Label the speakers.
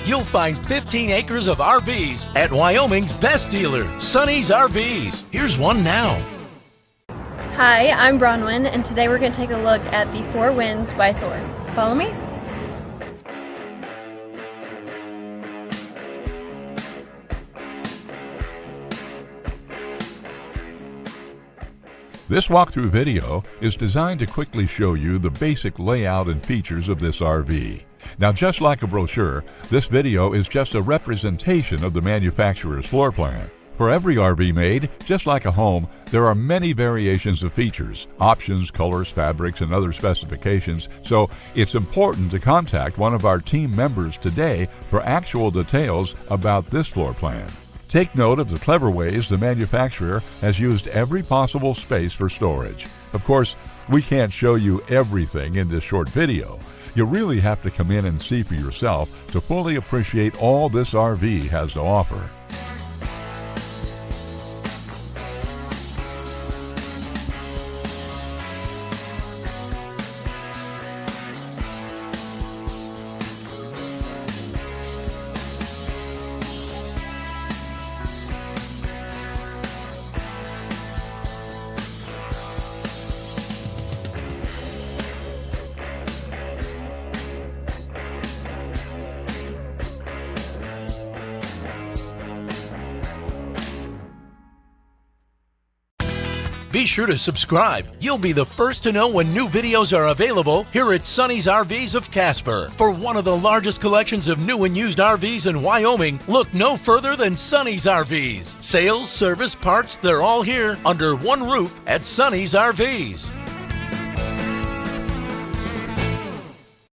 Speaker 1: you'll find 15 acres of RVs at Wyoming's best dealer, Sonny's RVs. Here's one now.
Speaker 2: Hi, I'm Bronwyn, and today we're going to take a look at the Four Winds by Thor. Follow me.
Speaker 3: This walkthrough video is designed to quickly show you the basic layout and features of this RV. Now, just like a brochure, this video is just a representation of the manufacturer's floor plan. For every RV made, just like a home, there are many variations of features, options, colors, fabrics, and other specifications, so it's important to contact one of our team members today for actual details about this floor plan. Take note of the clever ways the manufacturer has used every possible space for storage. Of course, we can't show you everything in this short video. You really have to come in and see for yourself to fully appreciate all this RV has to offer.
Speaker 1: Be sure to subscribe. You'll be the first to know when new videos are available here at Sonny's RVs of Casper. For one of the largest collections of new and used RVs in Wyoming, look no further than Sonny's RVs. Sales, service, parts, they're all here under one roof at Sonny's RVs.